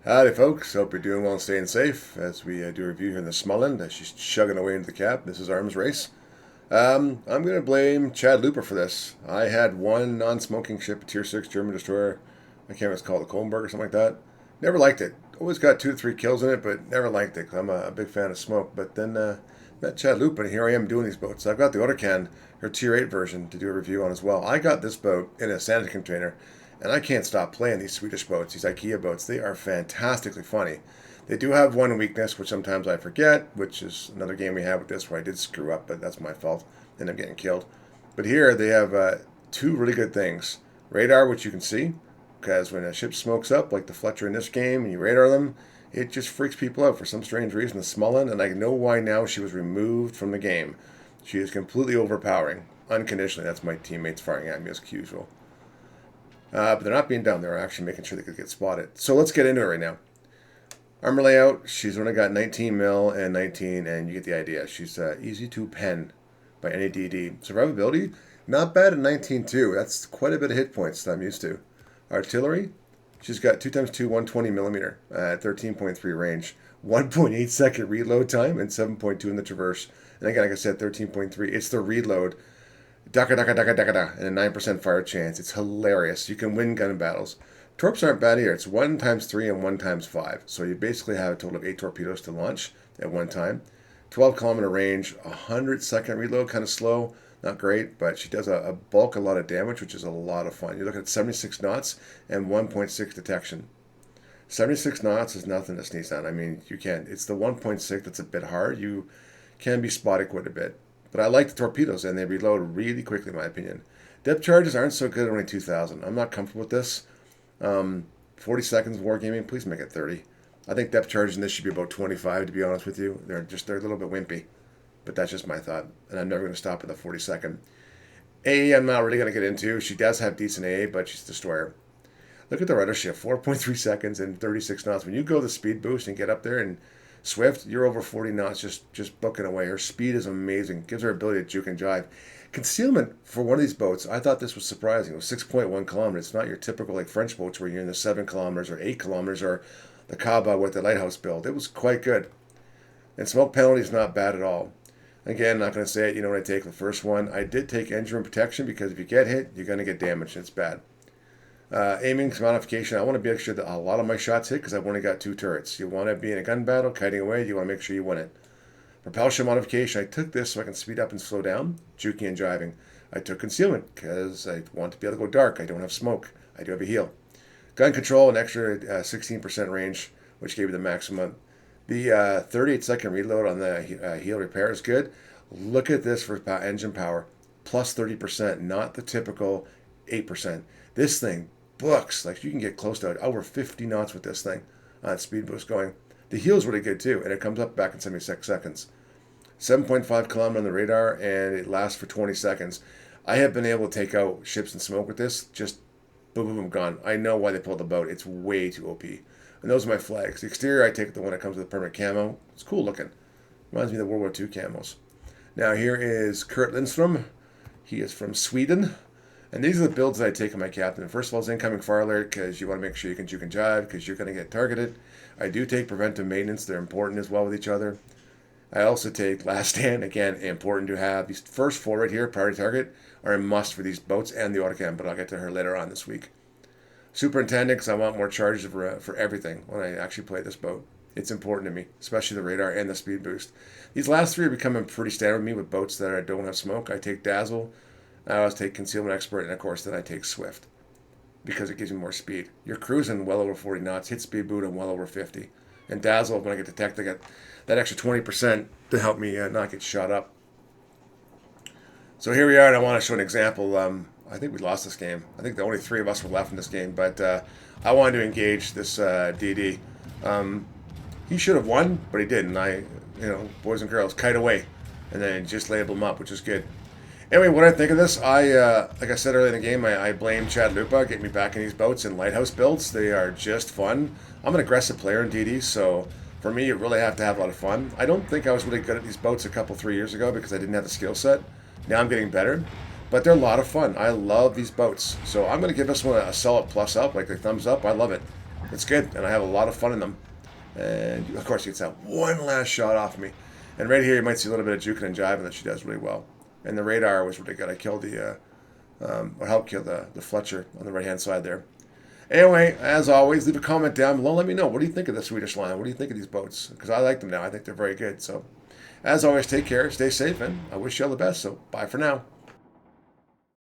Howdy, folks. Hope you're doing well and staying safe as we do a review here in the Smaland as she's chugging away into the cap. This is Arms Race. I'm going to blame Chad Looper for this. I had one non-smoking ship, a Tier 6 German destroyer. I can't remember what it's called, the Kolmberg or something like that. Never liked it. Always got 2 to 3 kills in it, but never liked it because I'm a big fan of smoke. But then met Chad Looper, and here I am doing these boats. I've got the Autocan, her Tier 8 version, to do a review on as well. I got this boat in a sanity container. And I can't stop playing these Swedish boats, these IKEA boats. They are fantastically funny. They do have one weakness, which sometimes I forget, which is another game we had with this where I did screw up, but that's my fault. End up getting killed. But here they have two really good things. Radar, which you can see, because when a ship smokes up, like the Fletcher in this game, and you radar them, it just freaks people out for some strange reason. The Smaland, and I know why now she was removed from the game. She is completely overpowering, unconditionally. That's my teammates firing at me as usual. But they're not being dumb. They're actually making sure they could get spotted. So let's get into it right now. Armor layout. She's only got 19 mil and 19, and you get the idea. She's easy to pen by any DD. Survivability, not bad at 19 too. That's quite a bit of hit points that I'm used to. Artillery, she's got 2x2 120 millimeter at 13.3 range, 1.8 second reload time, and 7.2 in the traverse. And again, like I said, 13.3. It's the reload. Daka daka daka daka da, and a 9% fire chance. It's hilarious. You can win gun battles. Torps aren't bad here. It's 1 times 3 and 1 times 5. So you basically have a total of 8 torpedoes to launch at one time. 12-kilometer range, 100-second reload, kind of slow. Not great, but she does a bulk, a lot of damage, which is a lot of fun. You're looking at 76 knots and 1.6 detection. 76 knots is nothing to sneeze at. I mean, you can't. It's the 1.6 that's a bit hard. You can be spotted quite a bit. But I like the torpedoes, and they reload really quickly, in my opinion. Depth charges aren't so good at only 2,000. I'm not comfortable with this. 40 seconds wargaming, please make it 30. I think depth charges in this should be about 25, to be honest with you. They're a little bit wimpy. But that's just my thought, and I'm never going to stop at the 40-second. AA, I'm not really going to get into. She does have decent AA, but she's a destroyer. Look at the rudder shift, 4.3 seconds and 36 knots. When you go the speed boost and get up there and Swift, you're over 40 knots, just booking away. Her speed is amazing. Gives her ability to juke and jive. Concealment for one of these boats, I thought this was surprising. It was 6.1 kilometers. It's not your typical like French boats where you're in the 7 kilometers or 8 kilometers or the Kaba with the lighthouse build. It was quite good. And smoke penalty is not bad at all. Again, not going to say it. You know what I take the first one. I did take engine protection because if you get hit, you're going to get damaged. It's bad. Aiming modification, I want to make sure that a lot of my shots hit because I've only got 2 turrets. You want to be in a gun battle, kiting away, you want to make sure you win it. Propulsion modification, I took this so I can speed up and slow down, juking and driving. I took concealment because I want to be able to go dark. I don't have smoke. I do have a heal. Gun control, an extra 16% range, which gave you the maximum. The 38-second reload on the heal repair is good. Look at this for engine power, plus 30%, not the typical 8%. This thing books, like you can get close to over 50 knots with this thing on speed boost going. The heel's really good too, and it comes up back in 76 seconds. 7.5 kilometer on the radar, and it lasts for 20 seconds. I have been able to take out ships and smoke with this, just boom, boom, boom, gone. I know why they pulled the boat. It's way too OP. And those are my flags. The exterior, I take the one that comes with the permanent camo. It's cool looking. Reminds me of the World War II camos. Now here is Kurt Lindstrom. He is from Sweden. And these are the builds that I take on my captain. First of all, is incoming fire alert because you want to make sure you can juke and jive because you're going to get targeted. I do take preventive maintenance. They're important as well with each other. I also take last stand. Again, important to have. These first 4 right here, priority target, are a must for these boats and the autocam, but I'll get to her later on this week. Superintendent, because I want more charges for everything when I actually play this boat. It's important to me, especially the radar and the speed boost. These last 3 are becoming pretty standard with me with boats that I don't have smoke. I take Dazzle. I always take Concealment Expert, and of course, then I take Swift because it gives me more speed. You're cruising well over 40 knots, hit speed boot and well over 50. And Dazzle, when I get detected, I get that extra 20% to help me not get shot up. So here we are, and I want to show an example. I think we lost this game. I think the only 3 of us were left in this game, but I wanted to engage this DD. He should have won, but he didn't. Boys and girls, kite away, and then just label him up, which is good. Anyway, what I think of this, like I said earlier in the game, I blame Chad Lupa getting me back in these boats and lighthouse builds. They are just fun. I'm an aggressive player in DD, so for me, you really have to have a lot of fun. I don't think I was really good at these boats a couple, 3 years ago because I didn't have the skill set. Now I'm getting better, but they're a lot of fun. I love these boats, so I'm going to give this one a solid plus up, like a thumbs up. I love it. It's good, and I have a lot of fun in them. And of course, she gets that one last shot off me. And right here, you might see a little bit of juking and jiving that she does really well. And the radar was really good. I killed or helped kill the Fletcher on the right hand side there. Anyway, as always, leave a comment down below. Let me know. What do you think of the Swedish line? What do you think of these boats? Because I like them now. I think they're very good. So, as always, take care, stay safe, and I wish you all the best. So, bye for now.